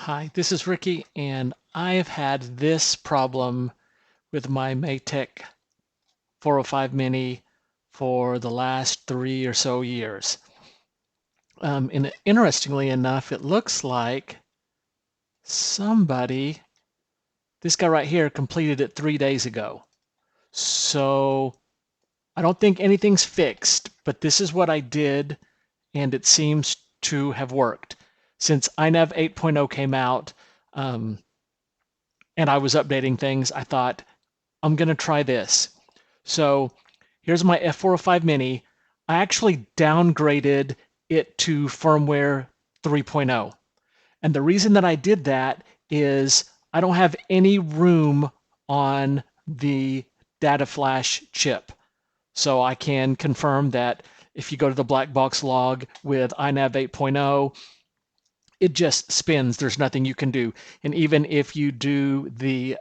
Hi, this is Ricky, and I have had this problem with my MATEK 405 Mini for the last 3 or so years. And interestingly enough, it looks like somebody, this guy right here, completed it 3 days ago. So I don't think anything's fixed, but this is what I did, and it seems to have worked. Since INAV 8.0 came out, and I was updating things, I thought, I'm going to try this. So here's my F405 Mini. I actually downgraded it to firmware 3.0. And the reason that I did that is I don't have any room on the Dataflash chip. So I can confirm that if you go to the BlackBox log with INAV 8.0, it just spins. There's nothing you can do. And even if you do the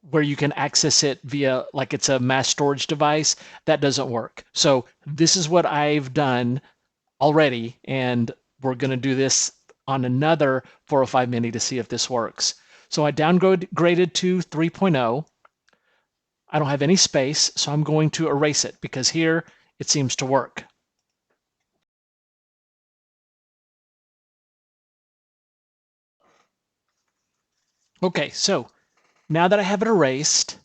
where you can access it via like it's a mass storage device, that doesn't work. So this is what I've done already, and we're going to do this on another 405 Mini to see if this works. So I downgraded to 3.0. I don't have any space, so I'm going to erase it because here it seems to work. Okay, so now that I have it erased,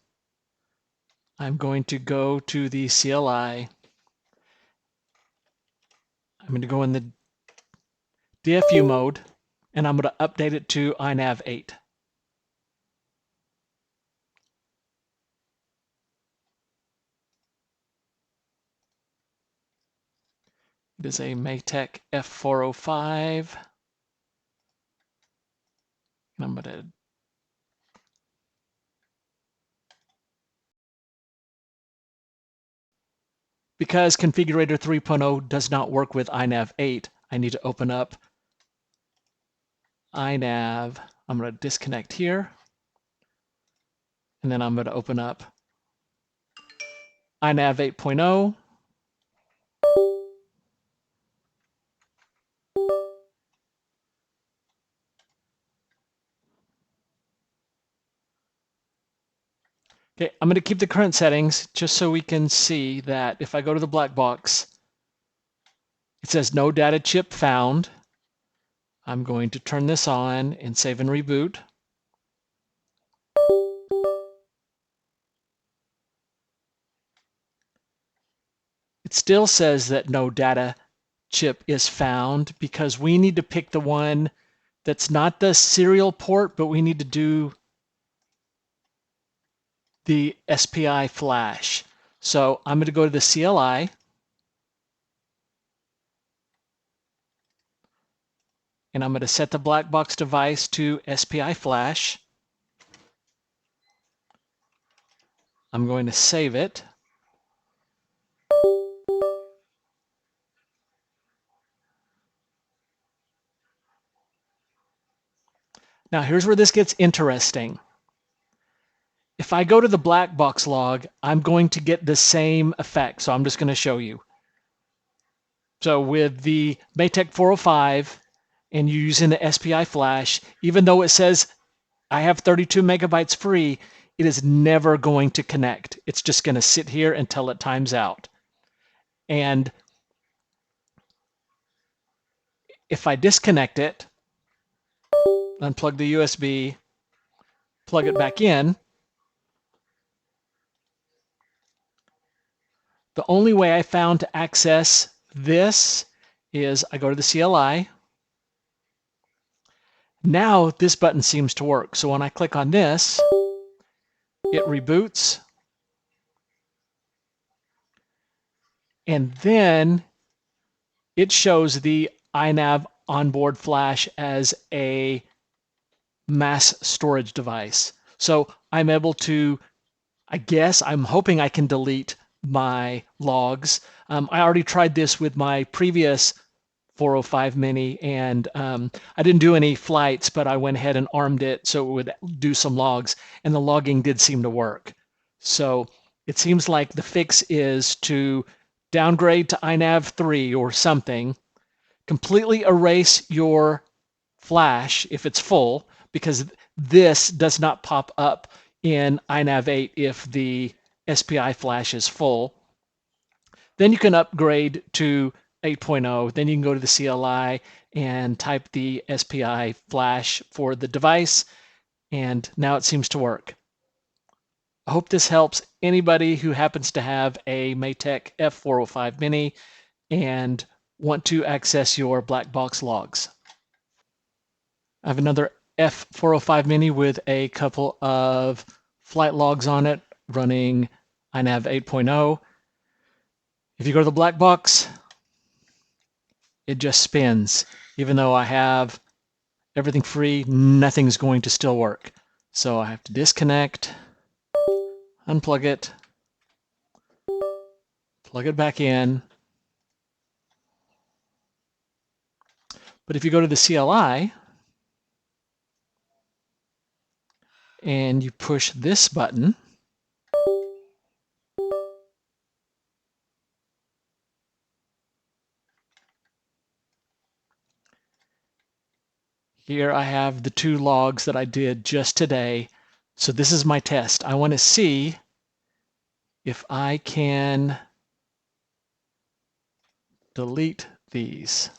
I'm going to go to the CLI. I'm going to go in the DFU mode, and I'm going to update it to INAV 8. It is a MATEKF405. And I'm going to because Configurator 3.0 does not work with INAV 8, I need to open up INAV. I'm going to disconnect here, and then I'm going to open up INAV 8.0. Okay, I'm going to keep the current settings just so we can see that if I go to the black box, it says no data chip found. I'm going to turn this on and save and reboot. It still says that no data chip is found because we need to pick the one that's not the serial port, but we need to do the SPIFLAsh. So I'm going to go to the CLI. And I'm going to set the black box device to SPIFLAsh. I'm going to save it. Now here's where this gets interesting. If I go to the black box log, I'm going to get the same effect. So I'm just going to show you. So with the MATEK405 and you're using the SPIFLAsh, even though it says I have 32 megabytes free, it is never going to connect. It's just going to sit here until it times out. And if I disconnect it, unplug the USB, plug it back in, the only way I found to access this is I go to the CLI. Now this button seems to work. So when I click on this, it reboots. And then it shows the INAV onboard flash as a mass storage device. So I'm able to, I guess, I'm hoping I can delete my logs. I already tried this with my previous 405 Mini, and I didn't do any flights, but I went ahead and armed it so it would do some logs, and the logging did seem to work. So it seems like the fix is to downgrade to INAV 3 or something, completely erase your flash if it's full, because this does not pop up in INAV 8 if the SPI flash is full. Then you can upgrade to 8.0. Then you can go to the CLI and type the SPI flash for the device, and now it seems to work. I hope this helps anybody who happens to have a MATEKF405 Mini and want to access your BlackBox logs. I have another F405 Mini with a couple of flight logs on it running INAV 8.0. If you go to the BlackBox, it just spins. Even though I have everything free, nothing's going to still work. So I have to disconnect, unplug it, plug it back in. But if you go to the CLI and you push this button, here I have the 2 logs that I did just today. So this is my test. I want to see if I can delete these.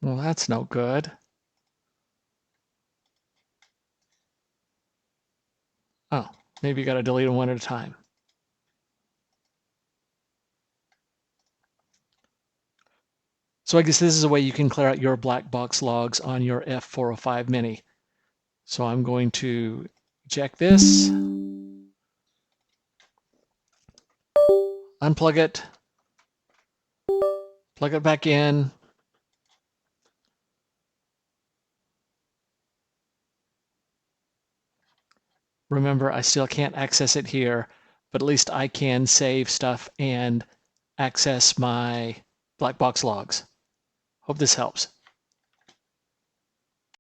Well, that's no good. Oh, maybe you got to delete them one at a time. So I guess this is a way you can clear out your black box logs on your F405 Mini. So I'm going to eject this, unplug it, plug it back in. Remember, I still can't access it here, but at least I can save stuff and access my black box logs. Hope this helps.